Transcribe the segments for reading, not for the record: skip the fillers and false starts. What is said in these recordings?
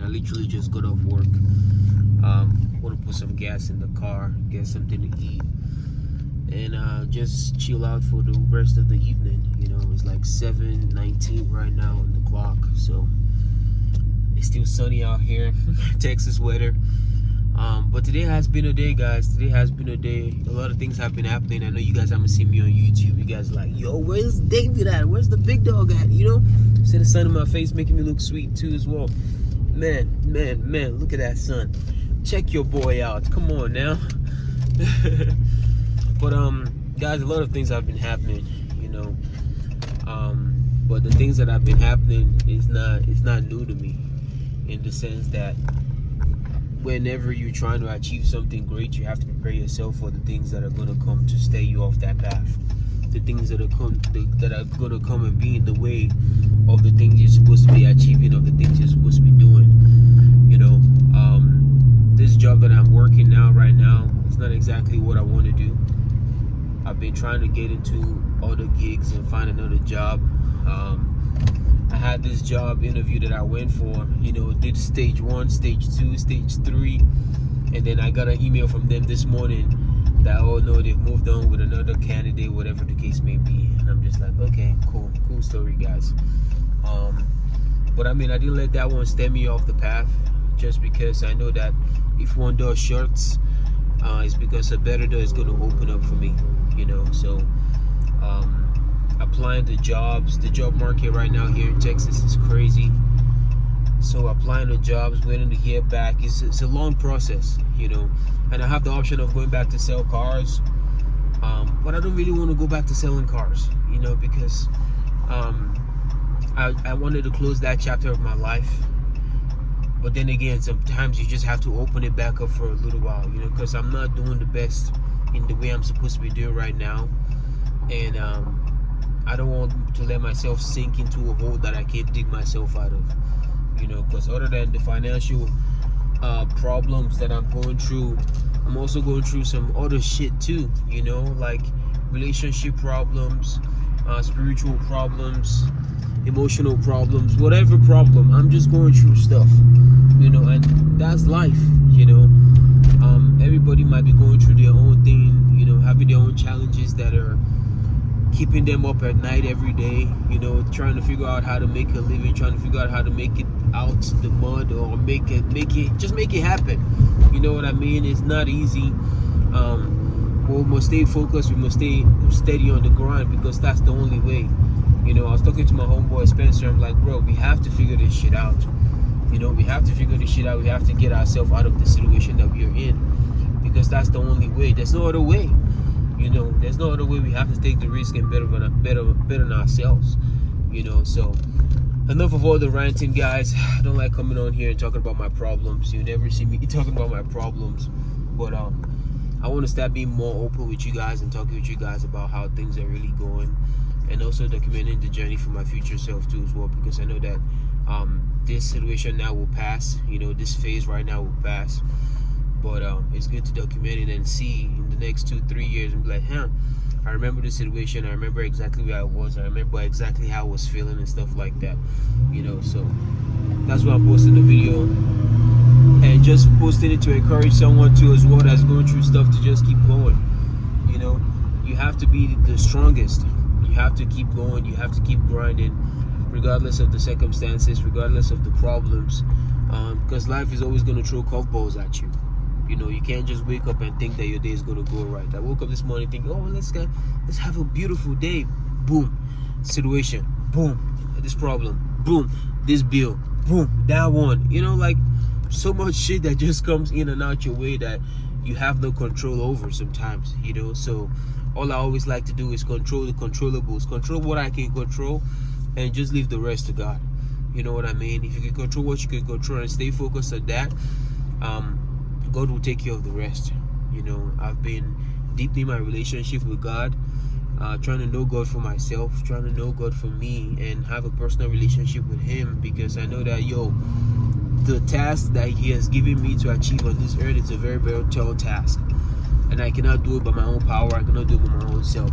literally just got off work. Want to put some gas in the car, get something to eat, and just chill out for the rest of the evening. You know, it's like 7:19 right now on the clock, so it's still sunny out here. Texas weather. But today has been a day, guys. Today has been a day. A lot of things have been happening. I know you guys haven't seen me on YouTube. You guys are like, yo, where's David at? Where's the big dog at? You know, see the sun in my face making me look sweet too as well. Man, look at that sun. Check your boy out. Come on now. But guys, a lot of things have been happening, you know. But the things that have been happening is not new to me, in the sense that whenever you're trying to achieve something great, you have to prepare yourself for the things that are going to come to stay you off that path. The things that are going to come and be in the way of the things you're supposed to be achieving, of the things you're supposed to be doing. You know, this job that I'm working right now, it's not exactly what I want to do. I've been trying to get into other gigs and find another job. I had this job interview that I went for, you know, did stage 1, stage 2, stage 3, and then I got an email from them this morning that, oh no, they've moved on with another candidate, whatever the case may be. And I'm just like, okay, cool story, guys. But I mean, I didn't let that one steer me off the path, just because I know that if one door shuts, it's because a better door is going to open up for me, you know. So applying to jobs, the job market right now here in Texas is crazy. So applying to jobs, waiting to hear back, it's a long process, you know. And I have the option of going back to sell cars, but I don't really want to go back to selling cars, you know, because I wanted to close that chapter of my life. But then again, sometimes you just have to open it back up for a little while, you know, because I'm not doing the best in the way I'm supposed to be doing right now. And I don't want to let myself sink into a hole that I can't dig myself out of, you know, because other than the financial problems that I'm going through, I'm also going through some other shit too, you know, like relationship problems, spiritual problems, emotional problems, whatever problem. I'm just going through stuff, you know, and that's life, you know. Everybody might be going through their own thing, you know, having their own challenges that are keeping them up at night every day, you know, trying to figure out how to make a living, trying to figure out how to make it out the mud, or make it happen. You know what I mean? It's not easy. We must stay focused, we must stay steady on the grind, because that's the only way. You know, I was talking to my homeboy Spencer. I'm like, bro, we have to figure this shit out. You know, we have to figure this shit out. We have to get ourselves out of the situation that we're in, because that's the only way. There's no other way. You know, there's no other way. We have to take the risk and better on ourselves. You know, so enough of all the ranting, guys. I don't like coming on here and talking about my problems. You never see me talking about my problems. But I want to start being more open with you guys and talking with you guys about how things are really going, and also documenting the journey for my future self too as well, because I know that this situation now will pass. You know, this phase right now will pass. But it's good to document it and see in the next 2-3 years and be like, I remember the situation. I remember exactly where I was. I remember exactly how I was feeling and stuff like that. You know, so that's why I'm posting the video, and just posting it to encourage someone too as well that's going through stuff, to just keep going. You know, you have to be the strongest. You have to keep going. You have to keep grinding, regardless of the circumstances, regardless of the problems, because life is always going to throw curveballs at you. You know, you can't just wake up and think that your day is going to go right. I woke up this morning thinking, oh, let's have a beautiful day. Boom, situation. Boom, this problem. Boom, this bill. Boom, that one. You know, like so much shit that just comes in and out your way that you have no control over sometimes, you know. So all I always like to do is control the controllables, control what I can control, and just leave the rest to God. You know what I mean? If you can control what you can control and stay focused on that, God will take care of the rest. You know, I've been deepening my relationship with God, trying to know God for myself, trying to know God for me, and have a personal relationship with Him, because I know that, the task that He has given me to achieve on this earth is a very, very tall task, and I cannot do it by my own power. I cannot do it by my own self.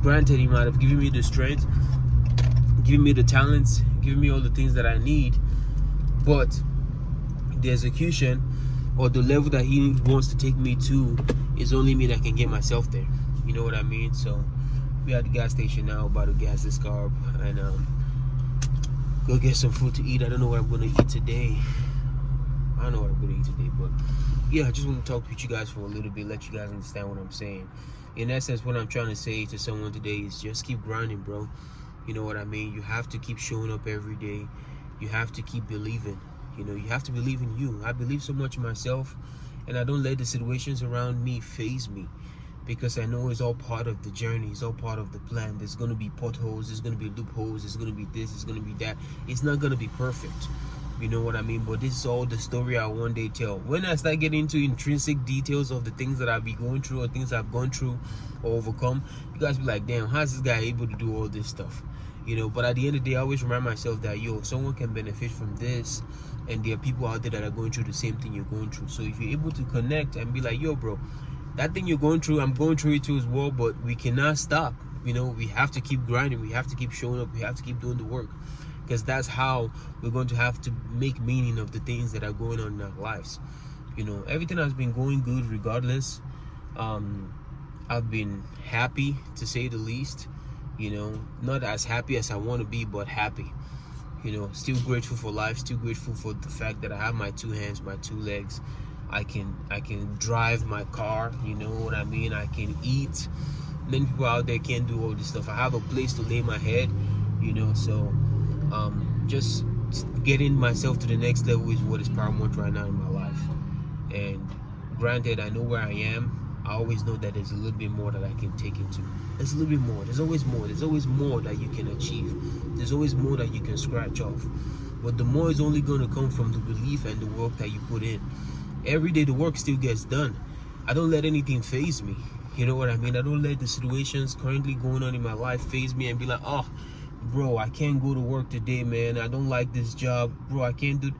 Granted, He might have given me the strength, given me the talents, given me all the things that I need, but the execution or the level that he wants to take me to is only me that can get myself there. You know what I mean? So we're at the gas station now, about to gas this car up and go get some food to eat. I don't know what I'm gonna eat today. I don't know what I'm gonna eat today, but yeah, I just want to talk with you guys for a little bit, let you guys understand what I'm saying. In essence, what I'm trying to say to someone today is just keep grinding, bro. You know what I mean? You have to keep showing up every day. You have to keep believing. You know, you have to believe in you. I believe so much in myself, and I don't let the situations around me faze me, because I know it's all part of the journey. It's all part of the plan. There's going to be potholes. There's going to be loopholes. There's going to be this. There's going to be that. It's not going to be perfect. You know what I mean? But this is all the story I one day tell. When I start getting into intrinsic details of the things that I've been going through or things I've gone through or overcome, you guys be like, damn, how's this guy able to do all this stuff? You know, but at the end of the day, I always remind myself that, yo, someone can benefit from this, and there are people out there that are going through the same thing you're going through. So if you're able to connect and be like, yo, bro, that thing you're going through, I'm going through it too as well, but we cannot stop. You know, we have to keep grinding. We have to keep showing up. We have to keep doing the work, because that's how we're going to have to make meaning of the things that are going on in our lives. You know, everything has been going good regardless. I've been happy, to say the least. You know, not as happy as I want to be, but happy. You know, still grateful for life, still grateful for the fact that I have my two hands, my two legs. I can drive my car, you know what I mean? I can eat. Many people out there can't do all this stuff. I have a place to lay my head, you know. So just getting myself to the next level is what is paramount right now in my life. And granted, I know where I am. I always know that there's a little bit more that I can take it to. There's a little bit more. There's always more. There's always more that you can achieve. There's always more that you can scratch off. But the more is only going to come from the belief and the work that you put in. Every day the work still gets done. I don't let anything faze me. You know what I mean? I don't let the situations currently going on in my life faze me and be like, oh, bro, I can't go to work today, man. I don't like this job. Bro, I can't do...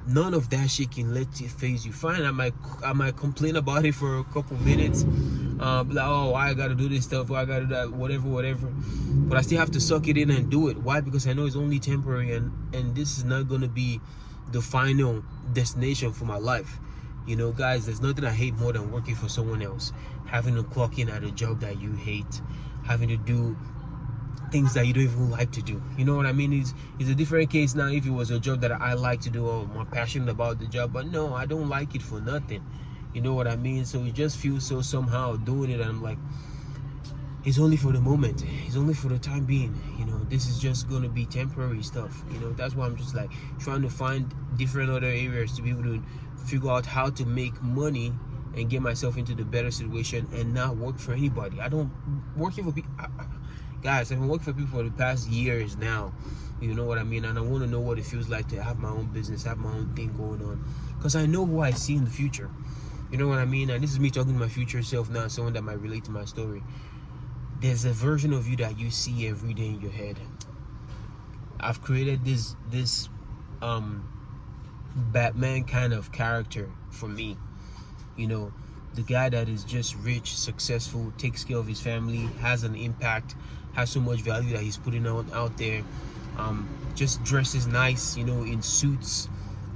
None of that shit can let it faze you. Fine, I might complain about it for a couple minutes. Be like, oh, I gotta do this stuff, I gotta do that, whatever. But I still have to suck it in and do it. Why? Because I know it's only temporary, and this is not gonna be the final destination for my life. You know, guys, there's nothing I hate more than working for someone else. Having to clock in at a job that you hate. Having to do things that you don't even like to do. You know what I mean? It's a different case now if it was a job that I like to do or I'm passionate about the job. But no, I don't like it for nothing. You know what I mean? So it just feels so somehow doing it, and I'm like, it's only for the moment. It's only for the time being. You know, this is just going to be temporary stuff. You know, that's why I'm just like trying to find different other areas to be able to figure out how to make money and get myself into the better situation and not work for anybody. I don't working for people. Guys, I've been working for people for the past years now. You know what I mean? And I want to know what it feels like to have my own business, have my own thing going on. Because I know who I see in the future. You know what I mean? And this is me talking to my future self now, someone that might relate to my story. There's a version of you that you see every day in your head. I've created this Batman kind of character for me. You know, the guy that is just rich, successful, takes care of his family, has an impact, has so much value that he's putting out there. Just dresses nice, you know, in suits,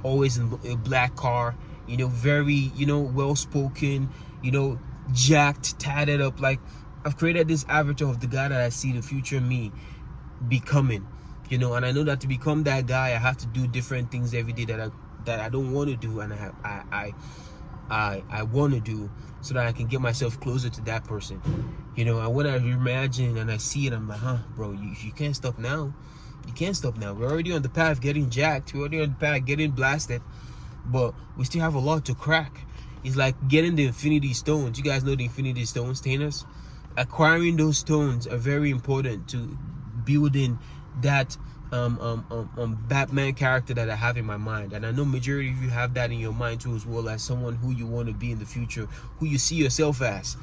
always in a black car, you know, very, you know, well-spoken, you know, jacked, tatted up. Like, I've created this avatar of the guy that I see the future me becoming, you know. And I know that to become that guy, I have to do different things every day that I don't want to do, and I want to do, so that I can get myself closer to that person, you know. And when I imagine and I see it, I'm like, huh, bro, you can't stop now. You can't stop now. We're already on the path getting jacked. We're already on the path getting blasted, but we still have a lot to crack. It's like getting the Infinity Stones. You guys know the Infinity Stones, Tainers? Acquiring those stones are very important to building that Batman character that I have in my mind. And I know majority of you have that in your mind too, as well, as someone who you want to be in the future, who you see yourself as.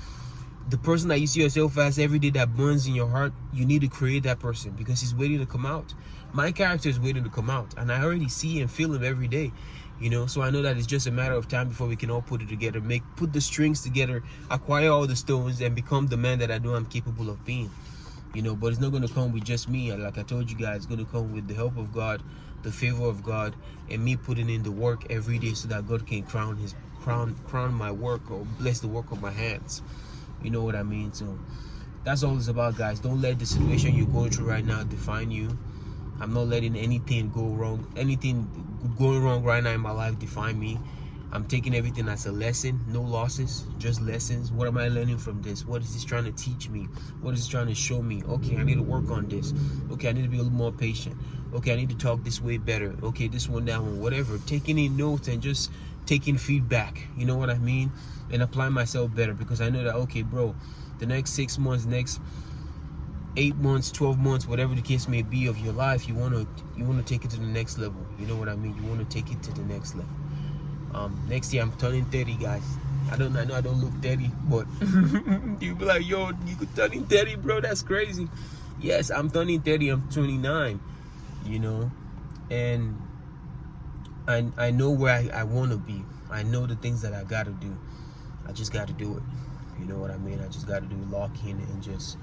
The person that you see yourself as every day, that burns in your heart, you need to create that person, because he's waiting to come out. My character is waiting to come out, and I already see and feel him every day, you know. So I know that it's just a matter of time before we can all put it together, put the strings together, acquire all the stones, and become the man that I know I'm capable of being. You know, but it's not going to come with just me. Like I told you guys, it's going to come with the help of God, the favor of God, and me putting in the work every day so that God can crown my work, or bless the work of my hands. You know what I mean? So that's all it's about, guys. Don't let the situation you're going through right now define you. I'm not letting anything going wrong right now in my life define me. I'm taking everything as a lesson. No losses, just lessons. What am I learning from this? What is this trying to teach me? What is it trying to show me? Okay, I need to work on this. Okay, I need to be a little more patient. Okay, I need to talk this way better. Okay, this one, that one, whatever. Taking in notes and just taking feedback, you know what I mean? And applying myself better, because I know that, okay, bro, the next 6 months, next 8 months, 12 months, whatever the case may be of your life, you want to take it to the next level. You know what I mean? You want to take it to the next level. Next year I'm turning 30, guys. I know I don't look 30, but you be like, yo, you could turning 30, bro, that's crazy. Yes, I'm turning 30. I'm 29, you know, and I know where I want to be. I know the things that I got to do. I just got to do it. You know what I mean? I just got to do lock in and just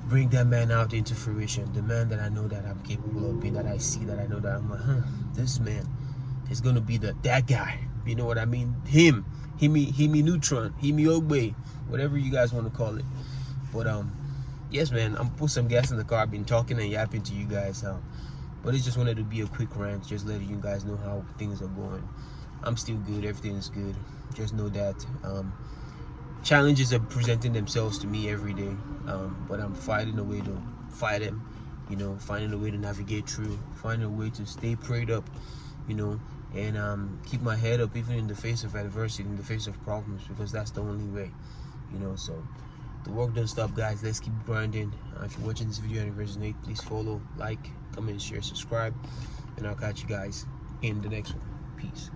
bring that man out into fruition. The man that I know that I'm capable of being, that I see, that I know that I'm like, this man is gonna be that guy. You know what I mean? Him Neutron, Himi Ogbe, whatever you guys want to call it. But yes, man, I'm put some gas in the car. I've been talking and yapping to you guys, but it just wanted to be a quick rant, just letting you guys know how things are going. I'm still good. Everything is good. Just know that challenges are presenting themselves to me every day, but I'm finding a way to fight them, you know, finding a way to navigate through, finding a way to stay prayed up, you know, and keep my head up even in the face of adversity, in the face of problems, because that's the only way, you know. So the work don't stop, guys. Let's keep grinding. If you're watching this video and it resonates, please follow, like, comment, share, subscribe, and I'll catch you guys in the next one. Peace.